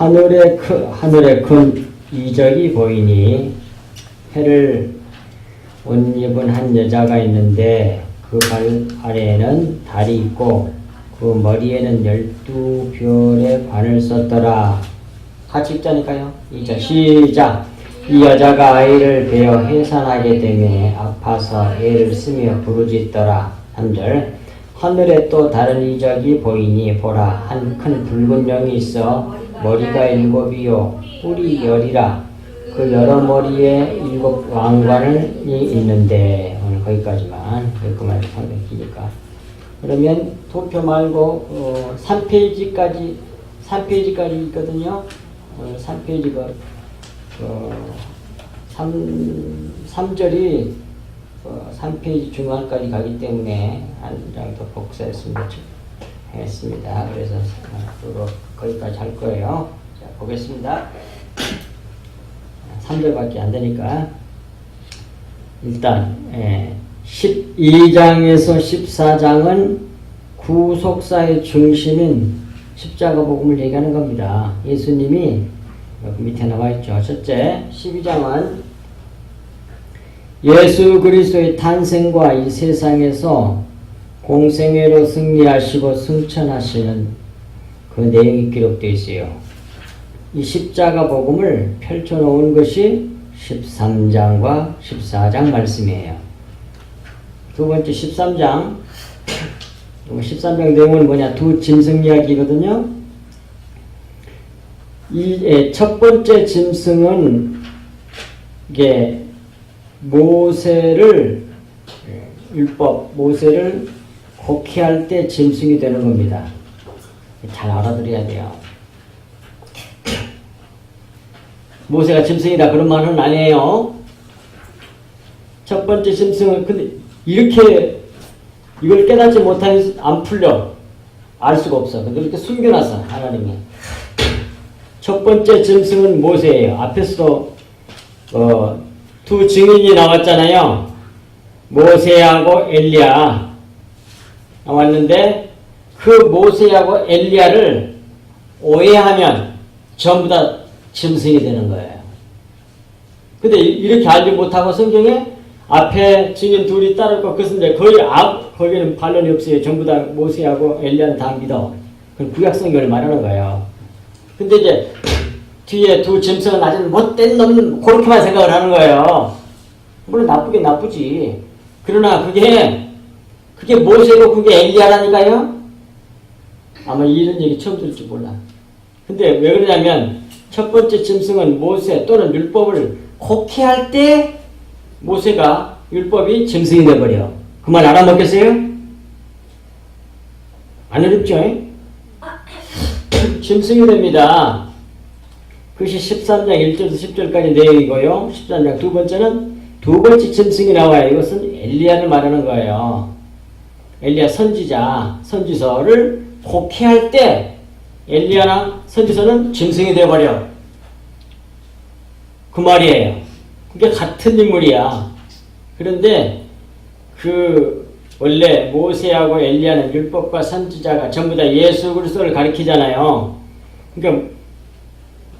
하늘에 큰 이적이 보이니 해를 옷 입은 한 여자가 있는데 그 발 아래에는 달이 있고 그 머리에는 12별의 관을 썼더라. 같이 읽자니까요. 이제 시작. 이 여자가 아이를 베어 해산하게 되매 아파서 애를 쓰며 부르짖더라. 3절. 하늘에 또 다른 이적이 보이니 보라 한 큰 붉은 영이 있어 머리가 7이요 뿔이 10이라. 그 여러 머리에 7 왕관이 있는데 오늘 거기까지만 그만 상당히 기니까. 그러면 도표 말고 3페이지까지 있거든요. 오늘 3페이지가 3절이 3페이지 중간까지 가기 때문에 한 장 더 복사했습니다. 그래서 앞으로 거기까지 할 거예요. 자, 보겠습니다. 3절밖에 안 되니까 일단 12장에서 14장은 구속사의 중심인 십자가 복음을 얘기하는 겁니다. 예수님이 여기 밑에 나와 있죠. 첫째, 12장은 예수 그리스도의 탄생과 이 세상에서 공생애로 승리하시고 승천하시는 그 내용이 기록되어 있어요. 이 십자가 복음을 펼쳐놓은 것이 13장과 14장 말씀이에요. 두 번째 13장 내용은 뭐냐? 두 짐승 이야기거든요. 이 첫 번째 짐승은 이게 모세를 곡해할 때 짐승이 되는 겁니다. 잘 알아들어야 돼요. 모세가 짐승이다 그런 말은 아니에요. 첫 번째 짐승은 근데 이렇게 이걸 깨닫지 못하면 안 풀려. 알 수가 없어. 근데 이렇게 숨겨놨어 하나님이. 첫 번째 짐승은 모세예요. 앞에서도 두 증인이 나왔잖아요. 모세하고 엘리야 나왔는데 그 모세하고 엘리야를 오해하면 전부 다 짐승이 되는 거예요. 근데 이렇게 알지 못하고 성경에 앞에 증인 둘이 따르고 그것은 이제 거기는 반론이 없어요. 전부 다 모세하고 엘리야는 다 믿어. 그건 구약 성경을 말하는 거예요. 근데 이제 뒤에 두 짐승은 아주 못된 놈 그렇게만 생각을 하는 거예요. 물론 나쁘긴 나쁘지. 그러나 그게 모세고 그게 엘리야라니까요. 아마 이런 얘기 처음 들을지 몰라. 근데 왜 그러냐면 첫 번째 짐승은 모세 또는 율법을 곡해할 때 모세가 율법이 짐승이 돼버려. 그 말 알아먹겠어요? 안 어렵죠? 짐승이 됩니다. 그것이 13장 1절에서 10절까지 내용이고요. 13장 두 번째는 두 번째 짐승이 나와요. 이것은 엘리야를 말하는 거예요. 엘리야 선지서를 곡해할 때 엘리야나 선지서는 짐승이 되어버려. 그 말이에요. 그게 같은 인물이야. 그런데 원래 모세하고 엘리야는 율법과 선지자가 전부 다 예수 그리스도를 가리키잖아요. 그러니까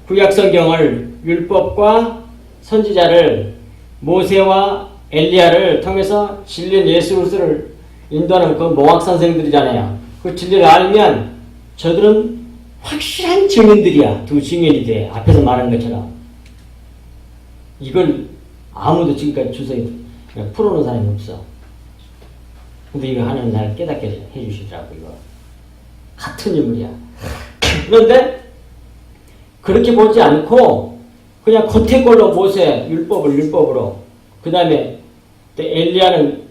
구약 성경을 율법과 선지자를 모세와 엘리야를 통해서 진리인 예수 그리스도를 인도하는 그 모학 선생들이잖아요. 그 진리를 알면 저들은 확실한 증인들이야. 두 증인이 돼. 앞에서 말한 것처럼. 이걸 아무도 지금까지 주석에 풀어놓은 사람이 없어. 근데 이거 하나님 날 깨닫게 해주시더라고. 이거 같은 인물이야. 그런데 그렇게 보지 않고 그냥 겉에 걸로 모세 율법으로 그 다음에 엘리야는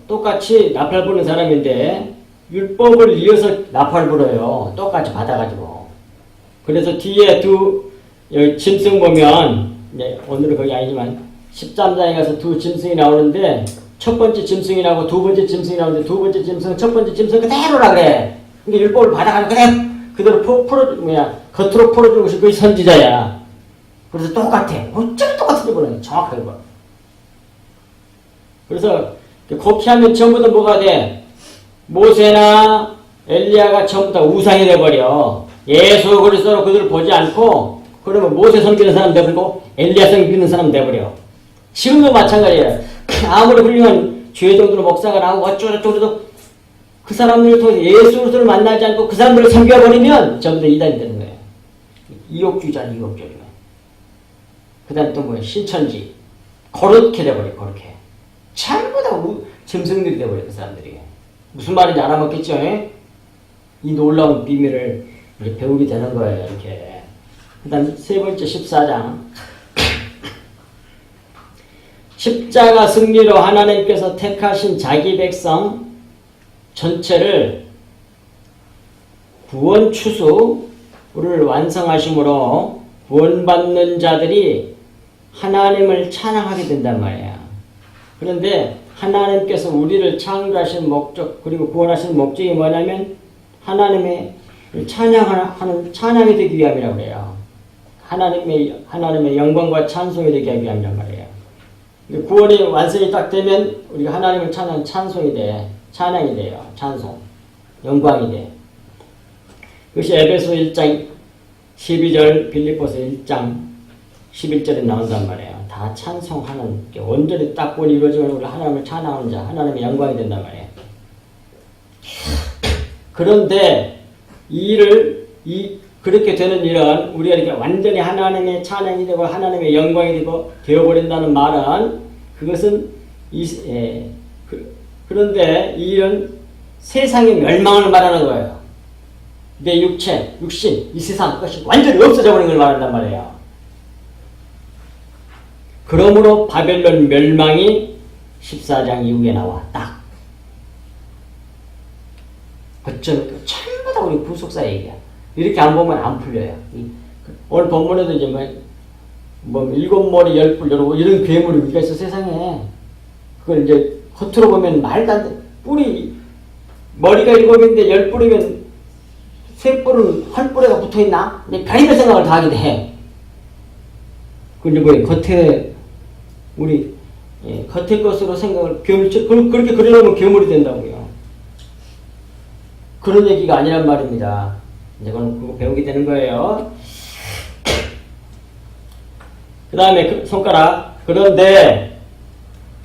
똑같이 나팔 부는 사람인데 율법을 이어서 나팔 불어요. 똑같이 받아가지고. 그래서 뒤에 여기 짐승 보면 오늘은 거기 아니지만 13장에 가서 두 짐승이 나오는데 첫 번째 짐승이 나오고 두 번째 짐승이 나오는데 두 번째 짐승은 첫 번째 짐승 그대로라 그래. 근데 율법을 받아가는 그대로 겉으로 풀어주는 것이 그게 선지자야. 그래서 똑같아. 어쩜 똑같은지 몰라요. 정확하게 봐. 그래서 곡해하면 전부 다 뭐가 돼? 모세나 엘리야가 전부 다 우상이 돼버려. 예수 그리스도로 그들을 보지 않고 그러면 모세 섬기는 사람 되버리고 엘리야 섬기는 사람 되버려. 지금도 마찬가지예요. 아무리 훌륭한 주의 정도로 목사가 나오고 어쩌고저쩌고 그 사람들을 통해 예수 그리스도를 만나지 않고 그 사람들을 섬겨버리면 전부 다 이단이 되는 거예요. 이욕주의자, 이욕주의자. 그 다음에 또 뭐예요? 신천지. 거룩해 돼버려, 거룩해. 전부 다 짐승들이 돼버려, 그 사람들이. 무슨 말인지 알아먹겠죠? 이 놀라운 비밀을 이렇게 배우게 되는 거예요, 이렇게. 그 다음 세 번째 14장. 십자가 승리로 하나님께서 택하신 자기 백성 전체를 구원 추수를 완성하심으로 구원받는 자들이 하나님을 찬양하게 된단 말이에요. 그런데 하나님께서 우리를 창조하신 목적 그리고 구원하신 목적이 뭐냐면 하나님의 찬양하는 찬양이 되기 위함이라고 그래요. 하나님의 영광과 찬송이 되기 위함이란 말이에요. 구원이 완성이 딱 되면 우리가 하나님을 찬송이 돼. 찬양이 돼요. 찬송. 영광이 돼. 그것이 에베소 1장 12절 빌립보서 1장 11절에 나온단 말이에요. 다 찬송하는 게 온전히 딱 구원이 이루어지면 우리 하나님을 찬양하는 자, 하나님의 영광이 된단 말이에요. 그런데 그렇게 되는 일은 우리가 이렇게 완전히 하나님의 찬양이 되고 하나님의 영광이 되고 되어버린다는 말은 그것은 그런데 이 일은 세상의 멸망을 말하는 거예요. 내 육체, 육신, 이 세상 그것이 완전히 없어져 버리는 걸 말한단 말이에요. 그러므로 바벨론 멸망이 14장 이후에 나와. 딱. 전부 다 우리 구속사 얘기야. 이렇게 안 보면 안 풀려요. 오늘 본문에도 이제 뭐 일곱 머리 열 뿔 이런 괴물이 우리가 있어 세상에. 그걸 이제 겉으로 보면 말도 안 돼. 머리가 일곱인데 열 뿔이면 세 뿔은 한 뿔에가 붙어 있나? 근데 별의별 생각을 다 하게 돼. 근데 뭐 겉에 겉에 것으로 생각을 그렇게 그려놓으면 괴물이 된다고요. 그런 얘기가 아니란 말입니다. 이제 그거 배우게 되는 거예요. 그 다음에 손가락. 그런데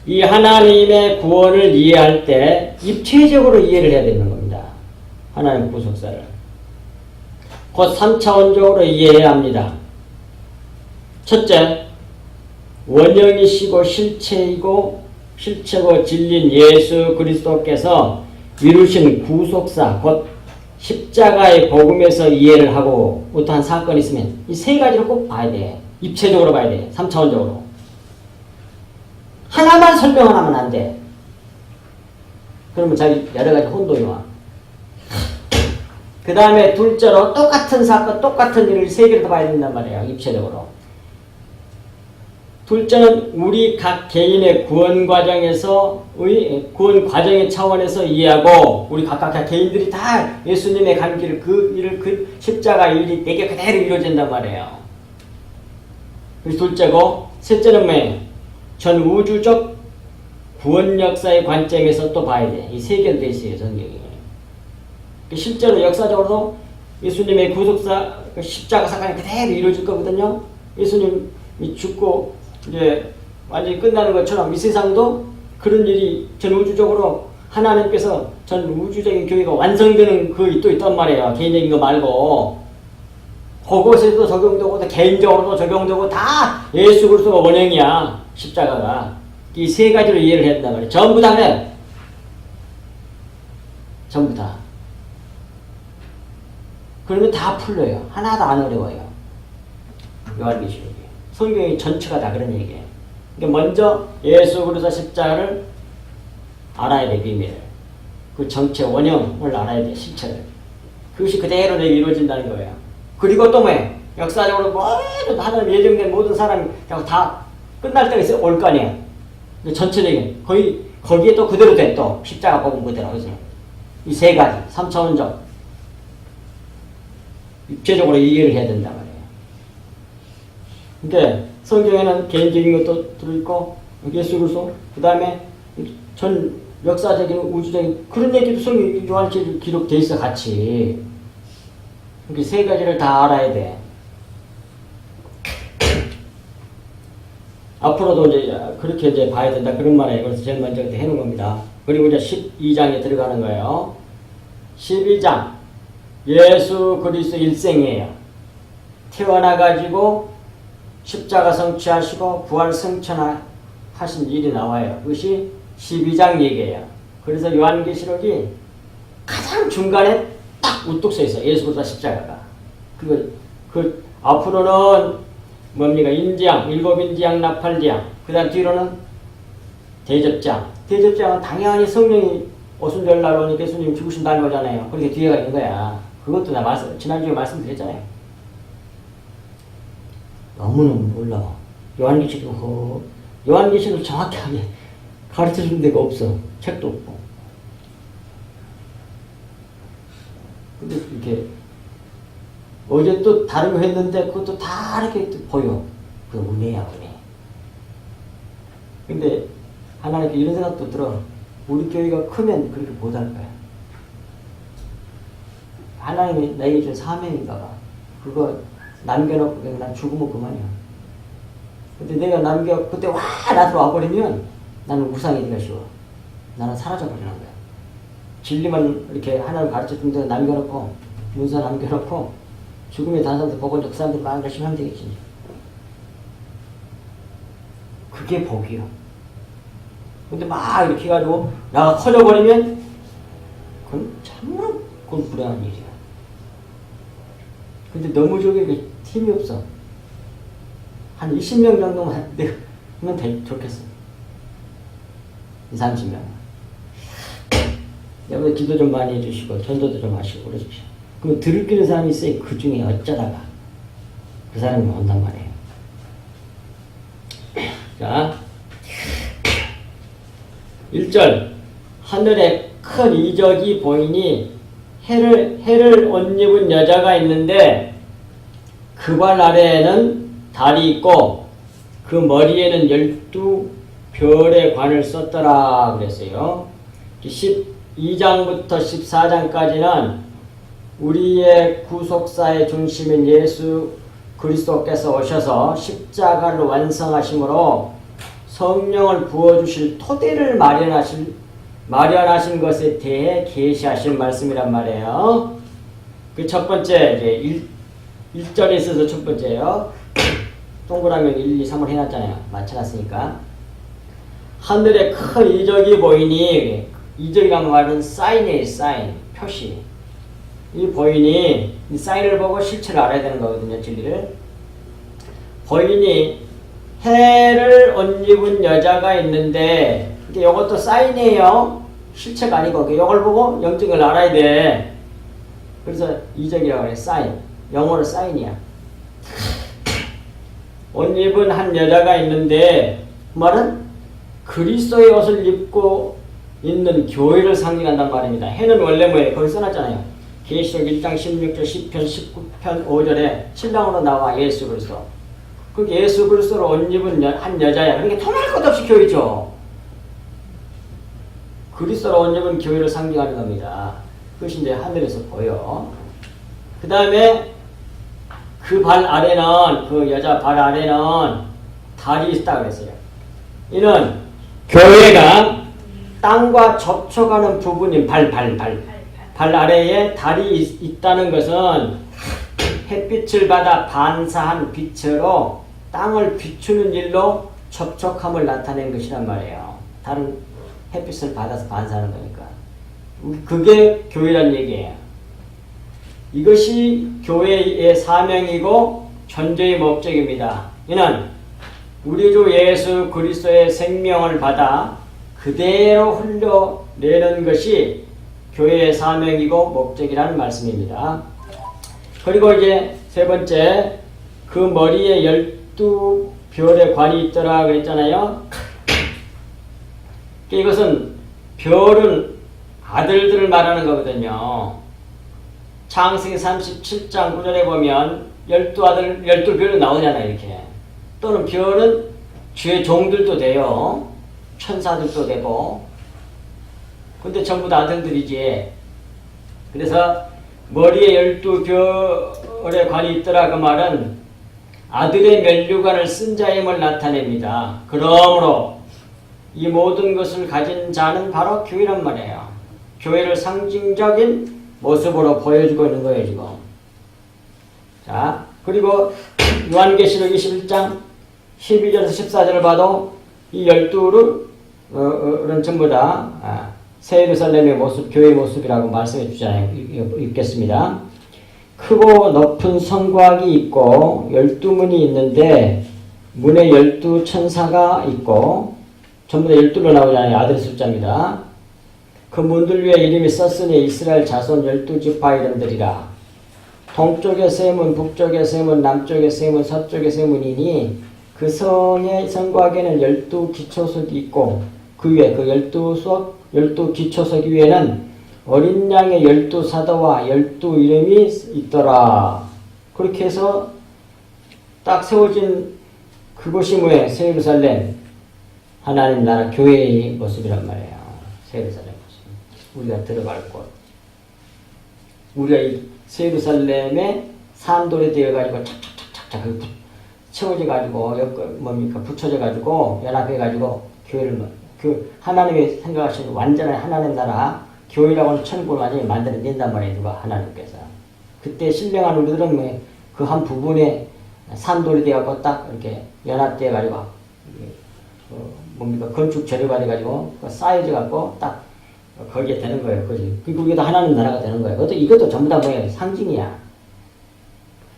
이 하나님의 구원을 이해할 때 입체적으로 이해를 해야 되는 겁니다. 하나님 구속사를. 곧 3차원적으로 이해해야 합니다. 첫째, 원형이시고 실체고 진리인 예수 그리스도께서 이루신 구속사, 곧 십자가의 복음에서 이해를 하고 어떠한 사건이 있으면 이 세 가지를 꼭 봐야 돼. 입체적으로 봐야 돼. 3차원적으로. 하나만 설명하면 안 돼. 그러면 자기 여러 가지 혼동이 와. 그 다음에 둘째로 똑같은 사건, 똑같은 일을 세 개를 더 봐야 된단 말이에요. 입체적으로. 둘째는 우리 각 개인의 구원 과정의 차원에서 이해하고 우리 각각 개인들이 다 예수님의 간 길을 그 십자가 일이 내게 그대로 이루어진단 말이에요. 그래서 둘째고 셋째는 뭐예요? 전 우주적 구원 역사의 관점에서 또 봐야 돼. 이 세 개로 돼 있어요, 성경이. 실제로 역사적으로 예수님의 구속사 십자가 사건이 그대로 이루어질 거거든요. 예수님이 죽고 이제 완전히 끝나는 것처럼 이 세상도 그런 일이 전 우주적으로 하나님께서 전 우주적인 교회가 완성되는 그 또 있단 말이에요. 개인적인 거 말고 그곳에도 적용되고 개인적으로도 적용되고 다 예수 그리스도가 원형이야. 십자가가. 이 세 가지로 이해를 해야 된단 말이에요. 전부 다 그래. 전부 다. 그러면 다 풀려요. 하나도 안 어려워요. 요한계시록이. 성경이 전체가 다 그런 얘기예요. 그러니까 먼저 예수 그리스도 십자가를 알아야 돼, 비밀을. 그 정체 원형을 알아야 돼, 실체를. 그것이 그대로 내게 이루어진다는 거예요. 그리고 또 뭐예요? 역사적으로 모든 하나님 예정된 모든 사람이 다 끝날 때가 있어요. 올 거 아니에요. 전체적인 거기에 또 그대로 돼. 또 십자가 복음 그대로. 이 세 가지 3차원적 입체적으로 이해를 해야 된단 말이에요. 그러니까 성경에는 개인적인 것도 들어있고 예수 그리스도 그 다음에 전 역사적인 우주적인 그런 얘기도 성경 요한계시록에 기록돼 있어 같이. 이렇게 세 가지를 다 알아야 돼. 앞으로도 이제 그렇게 이제 봐야 된다. 그런 말에 그래서 제일 먼저 해놓은 겁니다. 그리고 이제 12장에 들어가는 거예요. 12장. 예수 그리스도 일생이에요. 태어나가지고 십자가 성취하시고 부활 성천하신 일이 나와요. 그것이 12장 얘기예요. 그래서 요한계시록이 가장 중간에 딱 우뚝 서 있어요. 예수 그리스도 십자가가. 그 앞으로는 뭡니까? 인지양, 일곱 인지양, 나팔지양. 그 다음 뒤로는 대접장. 대접장은 당연히 성령이 오순절 날 오니까 예수님 죽으신다는 거잖아요. 그렇게 뒤에가 있는 거야. 그것도 지난주에 말씀드렸잖아요. 너무너무 놀라워. 요한계시록 정확하게 가르쳐 주는 데가 없어. 책도 없고. 근데 이렇게 어제 또 다른 거 했는데 그것도 다 이렇게 보여. 그 은혜야, 은혜. 근데 하나님께 이런 생각도 들어. 우리 교회가 크면 그렇게 못할 거야. 하나님이 나에게 준 사명인가 봐. 그거 남겨놓고 그냥 난 죽으면 그만이야. 근데 내가 그때 나도 와버리면 나는 우상이 되기가 쉬워. 나는 사라져버리는 거야. 진리만 이렇게 하나를 가르쳐 준 데서 남겨놓고, 문서 남겨놓고, 죽음에 다른 사람들 보고 그 사람들 막 열심히 하면 되겠지. 그게 복이요. 근데 막 이렇게 해가지고, 나가 커져버리면, 그건 참으로 그건 불행한 일이야. 근데 너무 저게 힘이 없어. 한 20명 정도만 하면 좋겠어. 20, 30명. 여러분 기도 좀 많이 해주시고 전도도 좀 하시고 그러십시오. 그럼 들을 사람이 있어요. 그 중에 어쩌다가 그 사람이 온단 말이에요. 자, 1절 하늘에 큰 이적이 보이니 해를 옷 입은 여자가 있는데 그 발 아래에는 달이 있고 그 머리에는 12별의 관을 썼더라 그랬어요. 12장부터 14장까지는 우리의 구속사의 중심인 예수 그리스도께서 오셔서 십자가를 완성하심으로 성령을 부어주실 토대를 마련하신 것에 대해 계시하신 말씀이란 말이에요. 그 첫 번째, 이제 1절에 있어서 첫 번째예요. 동그라미 1, 2, 3을 해놨잖아요. 맞춰놨으니까. 하늘에 큰 이적이 보이니, 이적이란 말은 사인이에요, 사인. 표시. 이 보이니, 이 사인을 보고 실체를 알아야 되는 거거든요, 진리를. 보이니, 해를 옷 입은 여자가 있는데, 이것도 사인이에요. 실체가 아니고, 이걸 보고 영적을 알아야 돼. 그래서 이적이라고 해요, 사인. 영어로 사인이야. 옷 입은 한 여자가 있는데, 그 말은 그리스도의 옷을 입고 있는 교회를 상징한단 말입니다. 해는 원래 뭐예요? 거기 써놨잖아요. 계시록 1장 16절, 10편, 19편, 5절에 신랑으로 나와 예수 그리스도. 그 예수 그리스도로 옷 입은 한 여자야. 그러니까 통할 것 없이 교회죠. 그리스도로 옷 입은 교회를 상징하는 겁니다. 그것이 이제 하늘에서 보여. 그 다음에 그 발 아래는, 그 여자 발 아래는 달이 있다 그랬어요. 이는 교회가 땅과 접촉하는 부분인 발 아래에 달이 있다는 것은 햇빛을 받아 반사한 빛으로 땅을 비추는 일로 접촉함을 나타낸 것이란 말이에요. 다른 햇빛을 받아서 반사하는 거니까. 그게 교회란 얘기예요. 이것이 교회의 사명이고 존재의 목적입니다. 이는 우리 주 예수 그리스도의 생명을 받아 그대로 흘려내는 것이 교회의 사명이고 목적이라는 말씀입니다. 그리고 이제 세 번째, 그 머리에 12별의 관이 있더라 그랬잖아요. 이것은 별은 아들들을 말하는 거거든요. 창세기 37장 9절에 보면 12별은 나오잖아요, 이렇게. 또는 별은 주의 종들도 돼요. 천사들도 되고. 근데 전부 다 아들들이지. 그래서 머리에 12별의 관이 있더라. 그 말은 아들의 면류관을 쓴 자임을 나타냅니다. 그러므로 이 모든 것을 가진 자는 바로 교회란 말이에요. 교회를 상징적인 모습으로 보여주고 있는 거예요, 지금. 자, 그리고 요한계시록 21장 12절에서 14절을 봐도 이 12를 전부 다 새 예루살렘의 모습, 교회의 모습이라고 말씀해 주잖아요. 읽겠습니다. 크고 높은 성곽이 있고 12문이 있는데 문에 12천사가 있고 전부 다 12로 나오잖아요. 아들의 숫자입니다. 그 문들 위에 이름이 썼으니 이스라엘 자손 12지파 이름들이라. 동쪽의 세 문, 북쪽의 세 문, 남쪽의 세 문, 서쪽의 세 문이니 그 성의 성곽에는 12기초석이 있고 그 위에 그 12기초석 위에는 어린 양의 12사도와 12이름이 있더라. 그렇게 해서 딱 세워진 그곳이 뭐예요? 새 예루살렘 하나님 나라 교회의 모습이란 말이에요. 새 예루살렘 모습. 우리가 들어갈 곳. 우리가 이 새 예루살렘에 산돌이 되어가지고 착착착착착 채워져가지고 뭡니까 붙여져가지고 연합해가지고 교회를 그 하나님이 생각하시는 완전한 하나님 나라 교회라고는 천국을 완전히 만들어낸단 말이에요. 누가 하나님께서. 그때 신령한 우리들은 그 한 부분에 산돌이 되어가지고 딱 이렇게 연합되어가지고 뭡니까 건축 재료가 돼가지고 쌓여져가지고 딱 거기에 되는 거예요. 그지? 그게도 하나님 나라가 되는 거예요. 이것도 전부 다 뭐예요? 상징이야.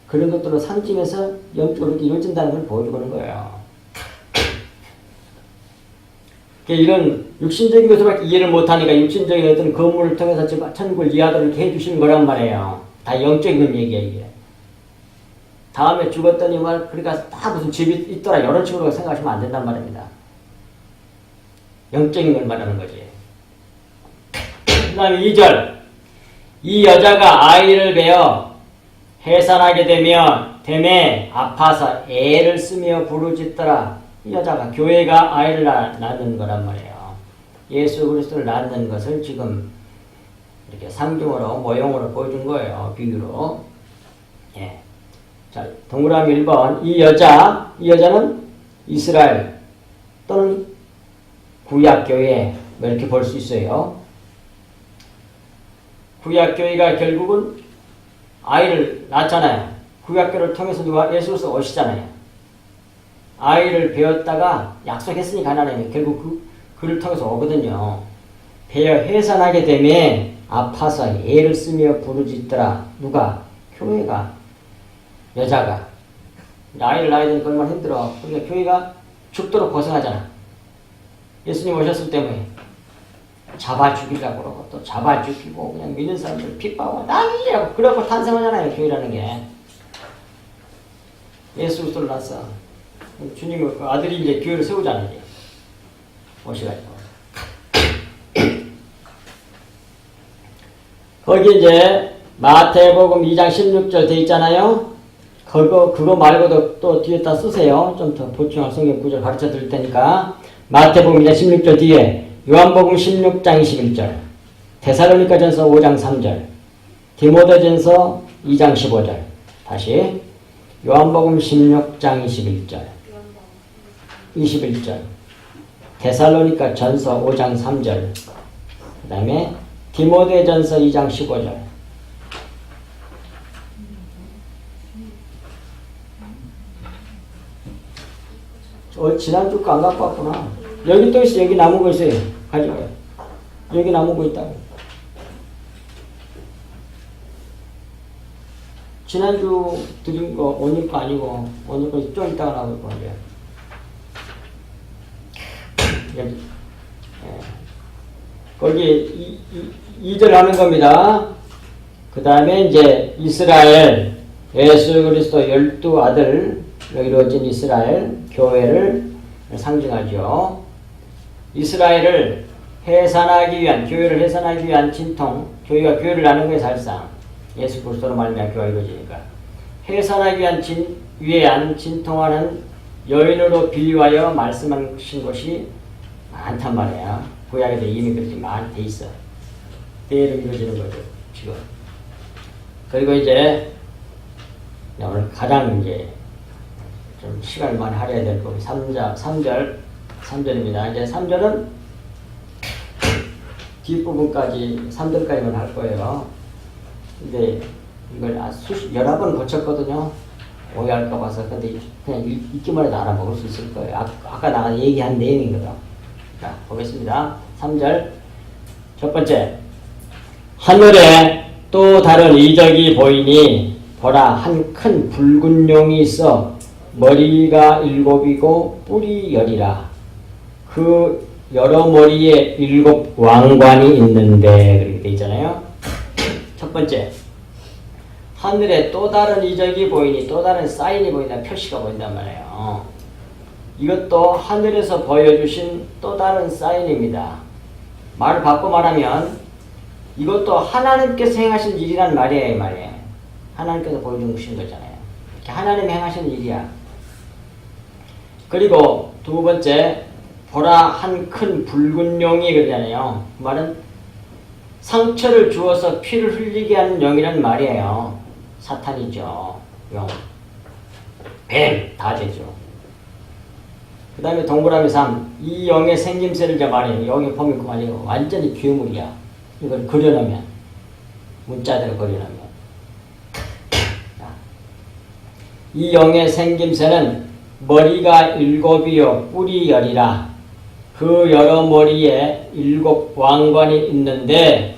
그런 것들을 상징해서 영적으로 이렇게 이루어진다는 걸 보여주는 거예요. 이런 육신적인 것으로밖에 이해를 못하니까 육신적인 어떤 건물을 통해서 천국을 이해하도록 이렇게 해주시는 거란 말이에요. 다 영적인 얘기예요, 이게. 다음에 죽었더니 그러니까 다 무슨 집이 있더라, 이런 식으로 생각하시면 안 된단 말입니다. 영적인 걸 말하는 거지. 그 다음에 2절. 이 여자가 아이를 베어 해산하게 되매 아파서 애를 쓰며 부르짖더라. 이 여자가 교회가 아이를 낳는 거란 말이에요. 예수 그리스도를 낳는 것을 지금 이렇게 상징으로 모형으로 보여준 거예요. 비유로. 예. 자, 동그라미 1번. 이 여자는 이스라엘 또는 구약교회 이렇게 볼 수 있어요. 구약교회가 결국은 아이를 낳잖아요. 구약교를 통해서 누가 예수 그리스도 오시잖아요. 아이를 배웠다가 약속했으니 가나안에 결국 그를 통해서 오거든요. 배어 해산하게 되면 아파서 애를 쓰며 부르짖더라. 누가? 교회가. 여자가. 아이를 낳아야 되니까 얼마나 힘들어. 그러니까 교회가 죽도록 고생하잖아. 예수님 오셨을 때문에 잡아 죽이려고 그러고 또 잡아 죽이고 그냥 믿는 사람들 핍박하고 난리라고 그러고 탄생하잖아요. 교회라는 게. 예수 그리스도를 낳았어. 주님은 그 아들이 이제 교회를 세우잖아요. 이제. 오셔가지고. 거기 이제 마태복음 2장 16절 돼 있잖아요. 그거 말고도 또 뒤에다 쓰세요. 좀 더 보충할 성경 구절 가르쳐 드릴 테니까. 마태복음 2장 16절 뒤에 요한복음 16장 21절, 데살로니가전서 5장 3절, 디모데전서 2장 15절. 다시 요한복음 16장 21절, 데살로니가전서 5장 3절, 그 다음에 디모데전서 2장 15절. 지난주 거 안 갖고 왔구나. 여기 또 있어. 여기 남은 거 있어요. 가져와요. 여기 남은 거 있다고. 지난주 드린 거 오늘 거 아니고 오늘 거 좀 이따가 나올 건데. 여기. 거기 2절 하는 겁니다. 그 다음에 이제 이스라엘 예수 그리스도 12아들 이루어진 이스라엘 교회를 상징하죠. 이스라엘을 해산하기 위한, 교회를 해산하기 위한 진통, 교회가 교회를 나는 거예요, 사실상. 예수 그리스도로 말미암아 교회가 이루어지니까. 해산하기 위한 진통하는 여인으로 비유하여 말씀하신 것이 많단 말이야. 구약에도 이미 그렇게 많이 돼 있어. 대로 이루어지는 거죠, 지금. 그리고 이제 오늘 가장 이제 좀 시간을 많이 할애해야 될 거고 3절입니다. 이제 3절은 뒷부분까지 3절까지만 할 거예요. 근데 이걸 여러 번 고쳤거든요. 오해할까 봐서. 근데 그냥 읽기만 해도 알아먹을 수 있을 거예요. 아까 나 얘기한 내용이거든. 자, 보겠습니다. 3절. 첫 번째. 하늘에 또 다른 이적이 보이니 보라, 한 큰 붉은 용이 있어 머리가 7이고 뿔이 10이라. 그 여러 머리에 7 왕관이 있는데, 그렇게 돼 있잖아요. 첫 번째. 하늘에 또 다른 이적이 보이니, 또 다른 사인이 보인다, 표시가 보인단 말이에요. 이것도 하늘에서 보여주신 또 다른 사인입니다. 말을 바꿔 말하면 이것도 하나님께서 행하신 일이란 말이에요, 이 말이에요. 하나님께서 보여주신 거잖아요. 이렇게 하나님이 행하신 일이야. 그리고 두 번째, 보라, 한 큰 붉은 용이 그러잖아요. 그 말은 상처를 주어서 피를 흘리게 하는 용이란 말이에요. 사탄이죠. 용. 뱀, 다 되죠. 그 다음에 동그라미 3. 이 영의 생김새를 저 말해요. 영의 폼이 아니고 완전히 괴물이야. 이걸 그려놓으면. 문자대로 그려놓으면. 이 영의 생김새는 머리가 7이요 뿔이 10이라. 그 여러 머리에 7 왕관이 있는데,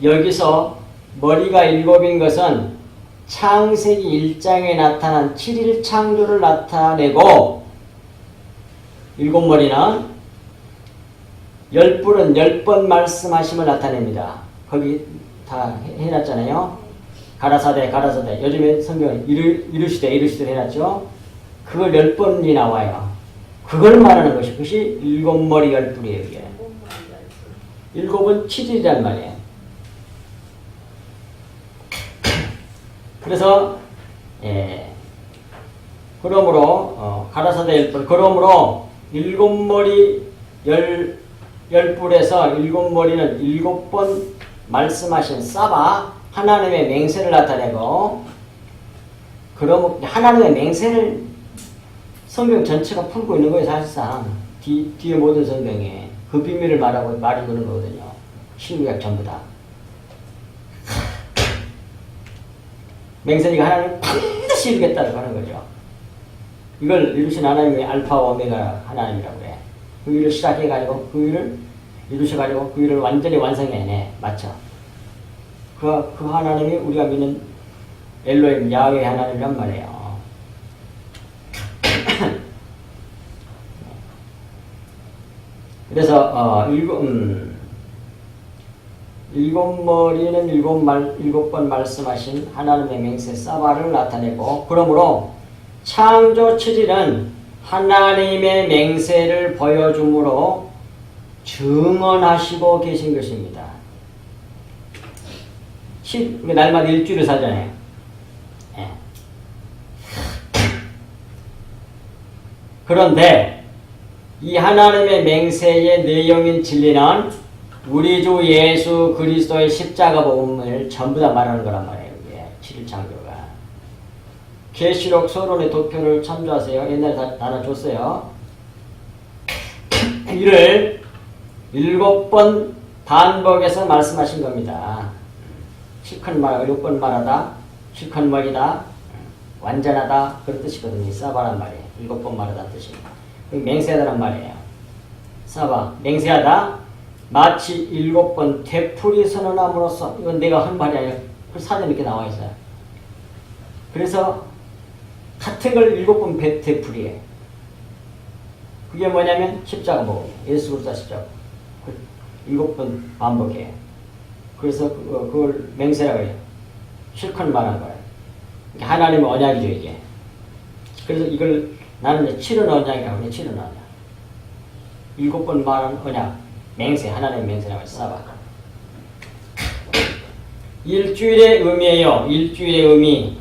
여기서 머리가 7인 것은 창세기 1장에 나타난 7일 창조를 나타내고, 7머리는 10뿔은 10번 말씀하심을 나타냅니다. 거기 다 해놨잖아요. 가라사대, 가라사대. 요즘에 성경은 이르시되 해놨죠. 그걸 10번이 나와요. 그걸 말하는 것이, 그것이 7머리 10뿔이에요, 이게. 7은 7일이란 말이에요. 그래서, 그러므로, 가라사대 10뿔. 그러므로, 7머리 10뿔에서 7머리는 7번 말씀하신 사바, 하나님의 맹세를 나타내고, 그럼 하나님의 맹세를 성경 전체가 풀고 있는 거예요, 사실상. 뒤에 모든 성경에. 그 비밀을 말하는 거거든요. 신구약 전부 다. 맹세니까 하나님을 반드시 이루겠다고 하는 거죠. 이걸 이루신 하나님이 알파와 오메가 하나님이라고 해. 그 일을 시작해가지고, 그 일을 이루셔가지고, 그 일을 완전히 완성해내. 맞죠? 그 하나님이 우리가 믿는 엘로힘, 야훼 하나님이란 말이에요. 그래서 7머리는 7번 말씀하신 하나님의 맹세 사바를 나타내고, 그러므로 창조 7일은 하나님의 맹세를 보여줌으로 증언하시고 계신 것입니다. 날마다 일주일을 살잖아요. 예. 그런데 이 하나님의 맹세의 내용인 진리는 우리 주 예수 그리스도의 십자가 복음을 전부 다 말하는 거란 말이에요. 이게 7일 창조가. 계시록 서론의 도표를 참조하세요. 옛날에 다 나눠줬어요. 이를 7번 반복해서 말씀하신 겁니다. 실컷 말, 7번 말하다, 실컷 먹이다, 완전하다, 그런 뜻이거든요. 사바란 말이에요. 7번 말하다 뜻입니다. 맹세하다란 말이에요. 사바, 맹세하다, 마치 7번 되풀이 선언함으로써, 이건 내가 한 말이 아니라 그 사전에 이렇게 나와 있어요. 그래서 같은 걸 7번 되풀이해. 그게 뭐냐면 십자가 복음, 예수 그리스도 십자가. 7번 반복해. 그래서 그걸 맹세라고 해요. 실컷 말한 거예요. 하나님의 언약이죠, 이게. 그래서 이걸 나는 7은 언약이라고 해. 7은 언약. 7번 말한 언약. 맹세, 하나님의 맹세라고 해서 사바. 일주일의 의미예요. 일주일의 의미.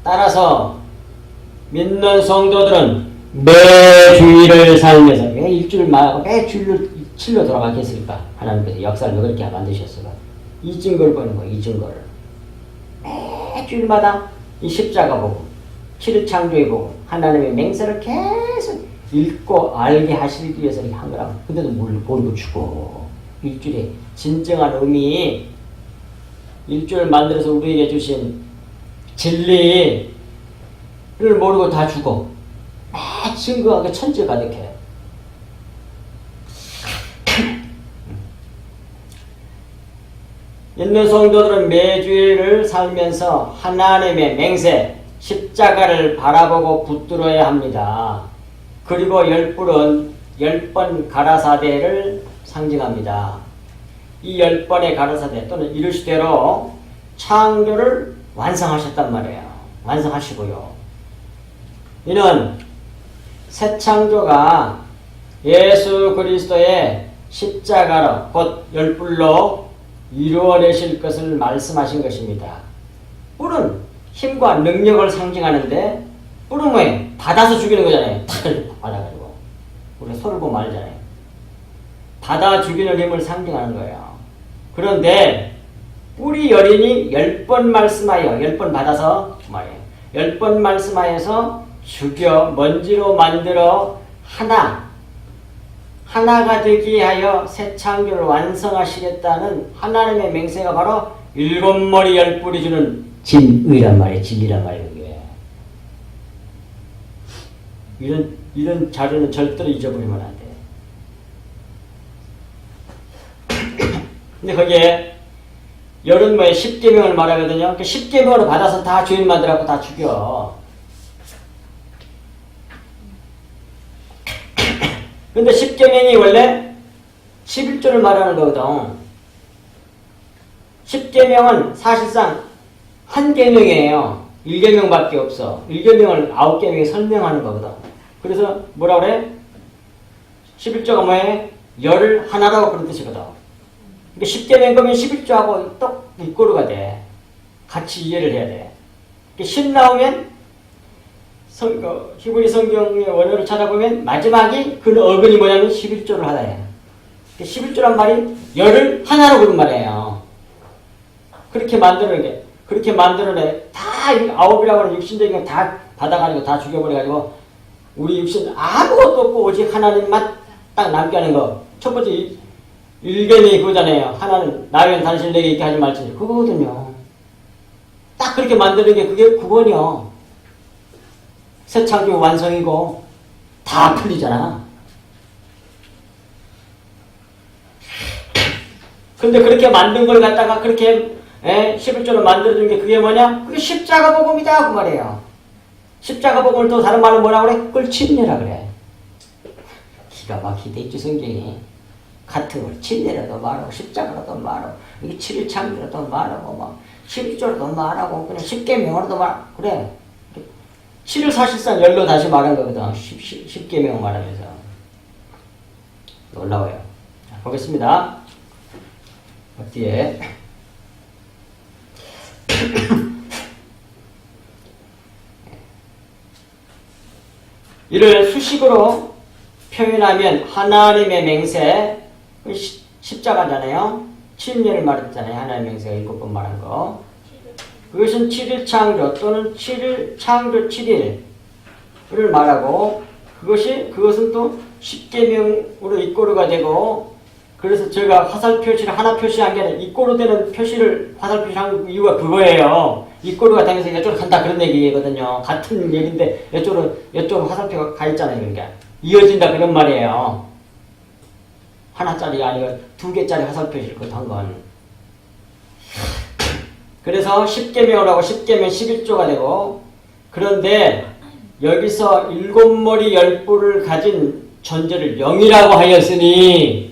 따라서 믿는 성도들은 매 주일을 살면서, 왜 일주일 말하고 매 주일로 7로 돌아가겠습니까? 하나님께서 역사를 왜 그렇게 만드셨을까? 이 증거를 보는 거예요. 이 증거를. 매 주일마다 이 십자가 보고 7일 창조의 보고 하나님의 맹세를 계속 읽고 알게 하시기 위해서 이렇게 한 거라고. 근데도 모르고 죽어. 일주일에 진정한 의미, 일주일 만들어서 우리에게 주신 진리를 모르고 다 죽어. 매 증거하게 천재 가득해. 있는 성도들은 매주일을 살면서 하나님의 맹세, 십자가를 바라보고 붙들어야 합니다. 그리고 열불은 10번 가라사대를 상징합니다. 이 10번의 가라사대 또는 이르시대로 창조를 완성하셨단 말이에요. 완성하시고요. 이는 새 창조가 예수 그리스도의 십자가로 곧 열불로 이루어내실 것을 말씀하신 것입니다. 뿔은 힘과 능력을 상징하는데 뿔은 뭐예요? 받아서 죽이는 거잖아요. 받아가지고 우리 소를 보면 알잖아요. 받아 죽이는 힘을 상징하는 거예요. 그런데 뿔이 여리니 10번 말씀하여 10번 받아서 말이에요. 10번 말씀하여서 죽여 먼지로 만들어 하나가 되게 하여 새 창조를 완성하시겠다는 하나님의 맹세가 바로 7머리 10뿔이 주는 진의란 말이에요. 진리란 말이에요. 이런 자료는 절대로 잊어버리면 안 돼. 근데 거기에 열은 뭐에 10계명을 말하거든요. 그 10계명을 받아서 다 주인 만들라고 다 죽여. 근데 10계명이 원래 11조를 말하는 거거든. 10계명은 사실상 한 계명이에요. 1계명밖에 없어. 1계명을 9계명에 설명하는 거거든. 그래서 뭐라 그래? 11조가 뭐예요? 열을 하나라고 그런 뜻이거든. 그러니까 10계명 거면 11조하고 또 일꼬루가 돼. 같이 이해를 해야 돼. 10 나오면 히브리 성경의 원어를 찾아보면 마지막이 그 어근이 뭐냐면 11조를 하다야. 11조란 말이 열을 하나로 그런 말이에요. 그렇게 만들어내. 다 9이라고 하는 육신적인 거 다 받아가지고 다 죽여버려가지고 우리 육신 아무것도 없고 오직 하나님만 딱 남게 하는 거. 첫 번째 일견이 그거잖아요. 하나는 나는 당신 내게 있게 하지 말지. 그거거든요. 딱 그렇게 만드는 게 그게 구원이요. 새 창조 완성이고 다 풀리잖아. 근데 그렇게 만든 걸 갖다가 그렇게 11조를 만들어준 게 그게 뭐냐? 그게 십자가 복음이다 그 말이에요. 십자가 복음을 또 다른 말로 뭐라 그래? 그걸 진리라 그래. 기가 막히게 있지 성경이. 같은 걸 진리라도 말하고 십자가라도 말하고 이게 7일 창조라도 말하고 막 11조라도 말하고 그냥 10계명으로도 말하고 그래. 7을 사실상 열로 다시 말한 거거든. 10계명 말하면서. 놀라워요. 자, 보겠습니다. 뒤에. 이를 수식으로 표현하면 하나님의 맹세, 십자가잖아요. 7년을 말했잖아요. 하나님의 맹세가 7번 말한 거. 그것은 7일 창조 또는 7일 창조 7일을 말하고 그것은 또 10계명으로 이꼬르가 되고 그래서 제가 화살 표시를 하나 표시한 게 아니라 이꼬르 되는 표시를 화살 표시한 이유가 그거예요. 이꼬르가 되면서 이쪽으로 간다 그런 얘기거든요. 같은 얘기인데 이쪽으로 화살표가 가 있잖아요. 그러니까 이어진다 그런 말이에요. 하나짜리가 아니고 2개짜리 화살 표시를 한 건. 그래서 10계명을 하고 10계명 11조가 되고 그런데 여기서 7머리 10뿔을 가진 존재를 영이라고 하였으니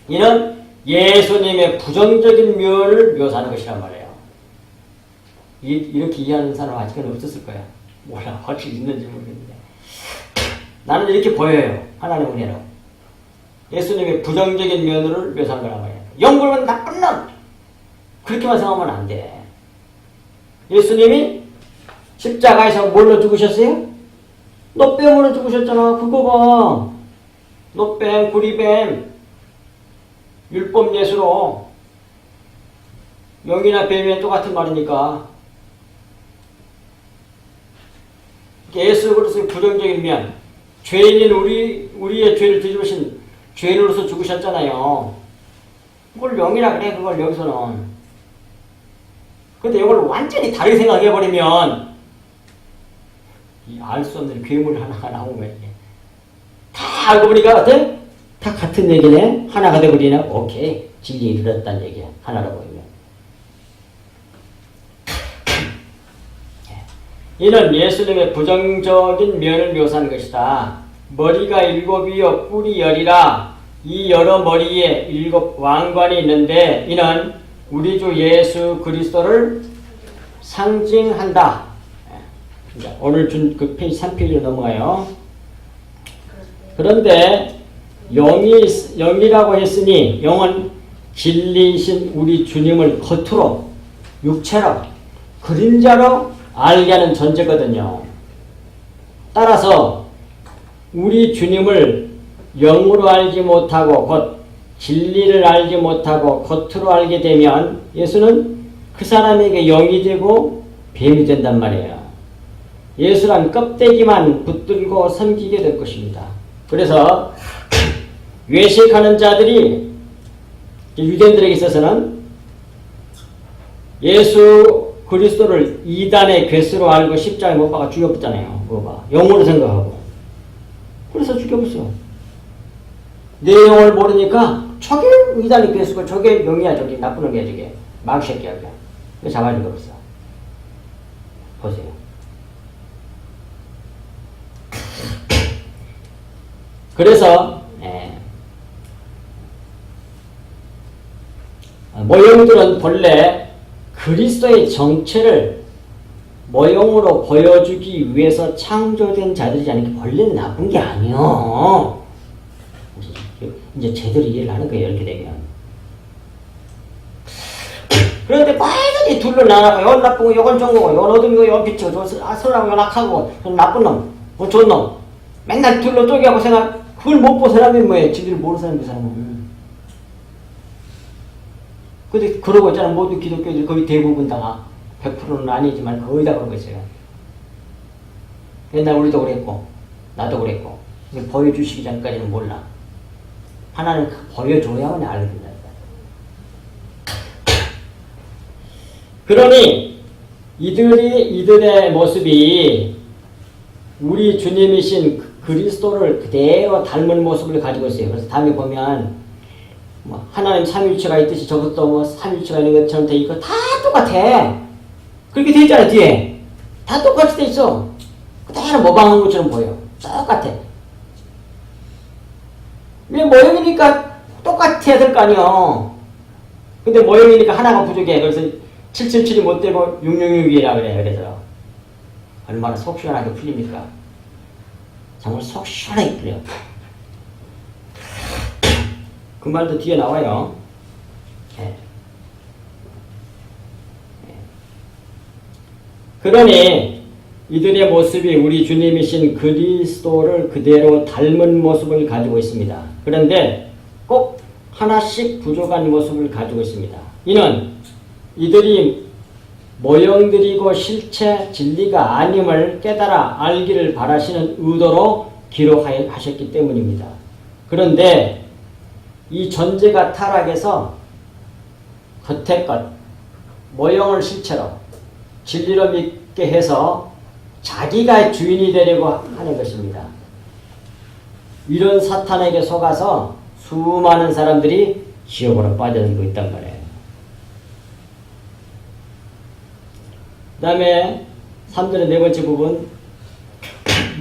이는 예수님의 부정적인 면을 묘사하는 것이란 말이에요. 이렇게 이해하는 사람 아직은 없었을 거야. 몰라. 확실히 있는지 모르겠는데. 나는 이렇게 보여요. 하나님 은혜로. 예수님의 부정적인 면을 묘사한 거란 말이에요. 영불은 나쁜 놈! 그렇게만 생각하면 안 돼. 예수님이 십자가에서 뭘로 죽으셨어요? 노뱀으로 죽으셨잖아. 그거 봐. 노뱀, 구리뱀, 율법 예수로. 영이나 뱀이 똑같은 말이니까 예수 그리스도의 부정적인 면, 죄인인 우리의 죄를 뒤집으신 죄인으로서 죽으셨잖아요. 그걸 영이라 그래, 그걸 여기서는. 근데 이걸 완전히 다르게 생각해버리면, 이 알 수 없는 괴물 하나가 나온 거예요. 다 알고 보니까 어때? 다 같은 얘기네? 하나가 돼버리네? 오케이. 진리에 이르렀다는 얘기야. 하나라고 하면. 이는 예수님의 부정적인 면을 묘사한 것이다. 머리가 7이요 뿔이 10이라. 이 여러 머리에 7 왕관이 있는데 이는 우리 주 예수 그리스도를 상징한다. 오늘 준 그 페이지 3페이지로 넘어가요. 그런데 영이라고 했으니 영은 진리이신 우리 주님을 겉으로 육체로 그림자로 알게 하는 존재거든요. 따라서 우리 주님을 영으로 알지 못하고 곧 진리를 알지 못하고 겉으로 알게 되면 예수는 그 사람에게 영이 되고 뱀이 된단 말이에요. 예수란 껍데기만 붙들고 섬기게 될 것입니다. 그래서 외식하는 자들이 유대인들에게 있어서는 예수 그리스도를 이단의 괴수로 알고 십자가에 못 박아 죽여봤잖아요. 영으로 생각하고. 그래서 죽여봤어요. 내 영을 모르니까 저게 이단의 괴수고 저게 영이야, 저게 나쁜 놈이야, 저게 마귀새끼야. 그래서 잡아 죽여봤어. 보세요. 그래서 모형들은 본래 그리스도의 정체를 모형으로 보여주기 위해서 창조된 자들이지 않으니까 본래는 나쁜 게 아니요. 이제 제대로 이해를 하는 거예요. 이렇게 되면. 그런데 빨리 둘로 나눠가. 이건 나쁘고 이건 좋은 거고 이건 어둠이고 이건 빛이고 선하고 이건 악하고 이건 나쁜 놈, 이건 좋은 놈. 맨날 둘로 쪼개하고 생각. 그걸 못 본 사람이 뭐예요? 지들을 모르는 사람이 그 사람은. 근데 그러고 있잖아. 모두 기독교인들 거의 대부분 다 100%는 아니지만 거의 다 그러고 있어요. 옛날 우리도 그랬고 나도 그랬고 보여주시기 전까지는 몰라. 하나는 보여줘야만 알게 된다. 그러니 이들의 모습이 우리 주님이신 그리스도를 그대로 닮은 모습을 가지고 있어요. 그래서 다음에 보면 하나님 삼위일체가 있듯이 저것도 뭐 삼위일체가 있는 것처럼 돼 있고 다 똑같아. 그렇게 돼 있잖아. 뒤에 다 똑같이 돼 있어. 그대로 모방한 것처럼 보여. 똑같아. 왜 모형이니까 똑같아야 될 거 아니야. 근데 모형이니까 하나가 부족해. 그래서 777이 못 되고 666이라 그래. 그래서 얼마나 속 시원하게 풀립니까? 정말 속 시원하게 풀려. 그 말도 뒤에 나와요. 그러니 이들의 모습이 우리 주님이신 그리스도를 그대로 닮은 모습을 가지고 있습니다. 그런데 꼭 하나씩 부족한 모습을 가지고 있습니다. 이는 이들이 모형들이고 실체 진리가 아님을 깨달아 알기를 바라시는 의도로 기록하셨기 때문입니다. 그런데 이 존재가 타락해서 겉의 것, 모형을 실체로 진리로 믿게 해서 자기가 주인이 되려고 하는 것입니다. 이런 사탄에게 속아서 수많은 사람들이 지옥으로 빠져들고 있단 말이에요. 그 다음에 3절의 네 번째 부분,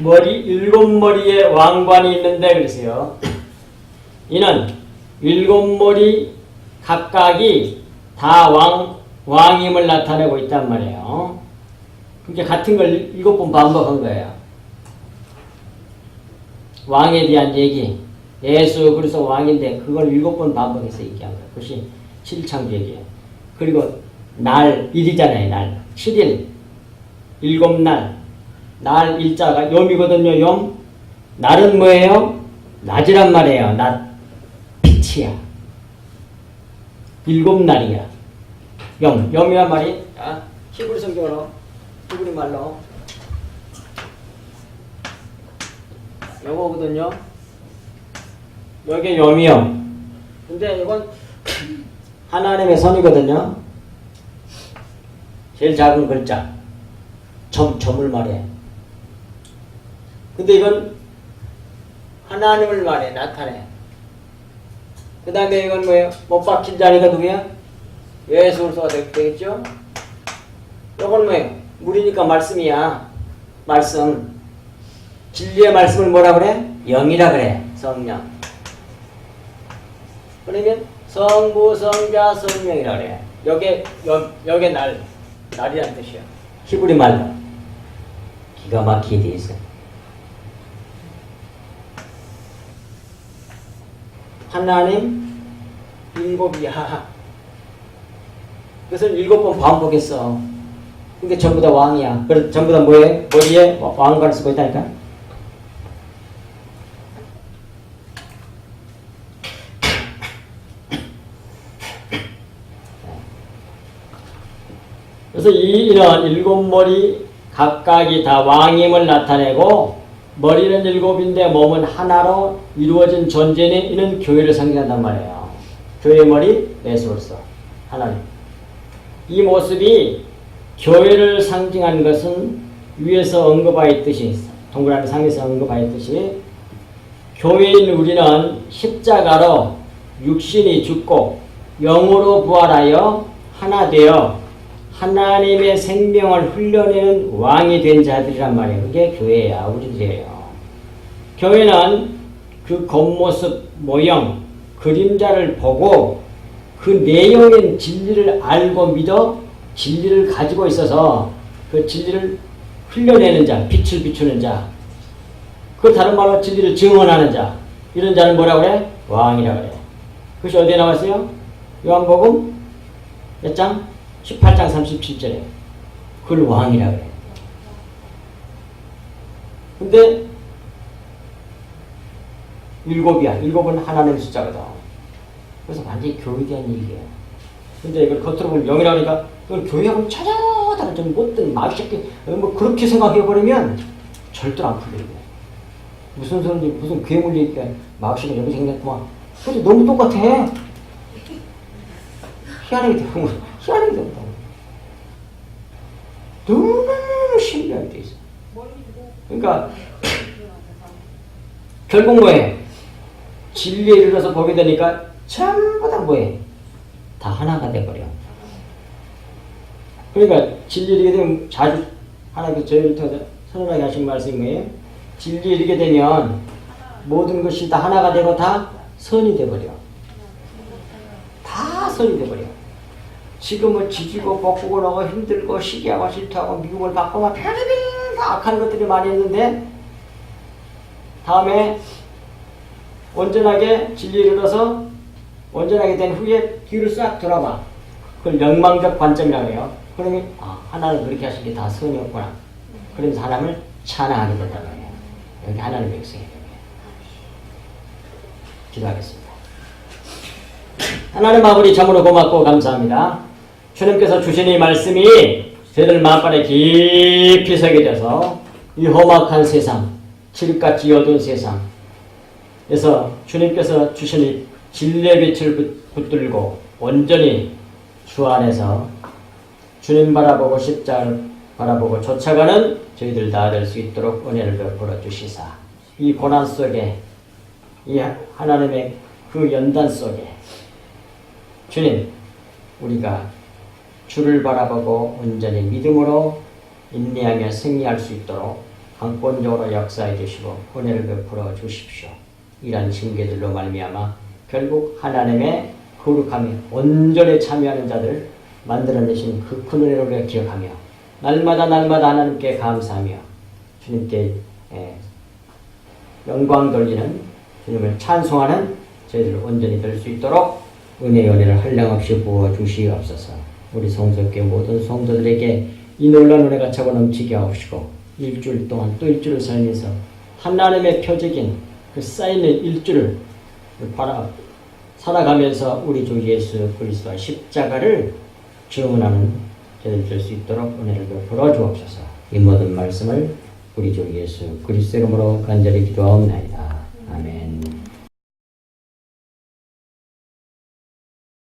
7머리의 왕관이 있는데 그랬어요. 이는 7머리 각각이 다 왕임을 나타내고 있단 말이에요. 그러니까 같은 걸 7번 반복한 거예요. 왕에 대한 얘기, 예수 그리스도 왕인데 그걸 7번 반복해서 얘기한 거예요. 그것이 7창조얘기예요. 그리고 날, 일이잖아요. 날, 7일, 7날, 날 일자가 염이거든요. 염. 날은 뭐예요? 낮이란 말이에요. 낮, 빛이야. 7날이야. 염이란 말이 히브리 성경으로 히브리 말로 요거거든요. 여기 요미요. 근데 이건 하나님의 선이거든요. 제일 작은 글자. 점을 말해. 근데 이건 하나님을 말해, 나타내. 그 다음에 이건 뭐예요? 못 박힌 자리가 누구야? 예수로서가 되겠죠? 이건 뭐예요? 물이니까 말씀이야. 말씀. 진리의 말씀을 뭐라 그래? 영이라 그래. 성령. 그러면 성부, 성자, 성령이라 그래. 여기에 날이란 뜻이야. 히브리 말로. 기가 막히게 돼 있어. 하나님 일곱이야. 그것을 7번 반복했어. 근데 전부 다 왕이야. 그래서 전부 다 뭐해? 머리에 왕관을 쓰고 있다니까. 그래서 이런 7머리 각각이 다 왕임을 나타내고 머리는 7인데 몸은 하나로 이루어진 존재는 이는 교회를 상징한단 말이에요. 교회의 머리 예수로서 하나님. 이 모습이 교회를 상징하는 것은 위에서 언급하였듯이 동그라미 상에서 언급하였듯이 교회인 우리는 십자가로 육신이 죽고 영으로 부활하여 하나 되어 하나님의 생명을 흘려내는 왕이 된 자들이란 말이에요. 그게 교회야. 우리들이에요. 교회는 그 겉모습, 모형, 그림자를 보고 그 내용인 진리를 알고 믿어 진리를 가지고 있어서 그 진리를 흘려내는 자, 빛을 비추는 자, 그 다른 말로 진리를 증언하는 자, 이런 자를 뭐라고 그래? 왕이라고 그래. 그것이 어디에 나왔어요? 요한복음 몇 장? 18장 37절에 그걸 왕이라 그래. 근데 7이야. 7은 하나님의 숫자거든. 그래서 완전히 교회에 대한 얘기야. 근데 이걸 겉으로 보면 0이라 하니까 그걸 교회하고는 전혀 다른 좀 못된 마귀새끼 뭐 그렇게 생각해버리면 절대로 안 풀리고. 무슨 소리인지 무슨 괴물 얘기야. 마귀새끼 여기 생겼구만. 근데 너무 똑같아. 희한하게 되고 희한하게 된다. 너무너무 신기하게 돼 있어. 그러니까 결국 뭐해? 진리에 이르러서 보게 되니까 전부 다 뭐해? 다 하나가 돼버려. 그러니까 진리에 이르게 되면 자주 하나님께서 저희를 통해서 선언하게 하신 말씀이 뭐예요? 진리에 이르게 되면 모든 것이 다 하나가 되고 다 선이 돼버려. 다 선이 돼버려. 지금은 지지고 볶고 나고 힘들고 시기하고 질투하고 미움을 받고 막 별의별 악한 것들이 많이 있는데 다음에 온전하게 진리에 이르러서 온전하게 된 후에 뒤를 싹 돌아봐. 그걸 영망적 관점이라고 해요. 그러면 하나님 그렇게 하신 게 다 선이었구나. 그러면서 하나님을 찬양하게 된다는 거예요. 여기 하나님의 백성이에요. 기도하겠습니다. 하나님 아버지 참으로 고맙고 감사합니다. 주님께서 주신 이 말씀이 저희들 마음판에 깊이 새겨져서 이 험악한 세상, 칠흑같이 어두운 세상에서 주님께서 주신 이 진리의 빛을 붙들고 온전히 주 안에서 주님 바라보고 십자가를 바라보고 쫓아가는 저희들 다 될 수 있도록 은혜를 베풀어 주시사 이 고난 속에 이 하나님의 그 연단 속에 주님 우리가 주를 바라보고 온전히 믿음으로 인내하며 승리할 수 있도록 강권적으로 역사해 주시고 은혜를 베풀어 주십시오. 이러한 징계들로 말미암아 결국 하나님의 거룩함에 온전히 참여하는 자들을 만들어내신 그 큰 은혜를 우리가 기억하며 날마다 하나님께 감사하며 주님께 영광 돌리는 주님을 찬송하는 저희들 온전히 될 수 있도록 은혜를 한량없이 부어 주시옵소서. 우리 성도교회 모든 성도들에게 이 놀라운 은혜가 차고 넘치게 하옵시고 일주일 동안 또 일주일을 살면서 하나님의 표적인 그 쌓이는 일주를 살아가면서 우리 주 예수 그리스도의 십자가를 증언하는 저희들 될 수 있도록 은혜를 베풀어 주옵소서. 이 모든 말씀을 우리 주 예수 그리스도 이름으로 간절히 기도하옵나이다.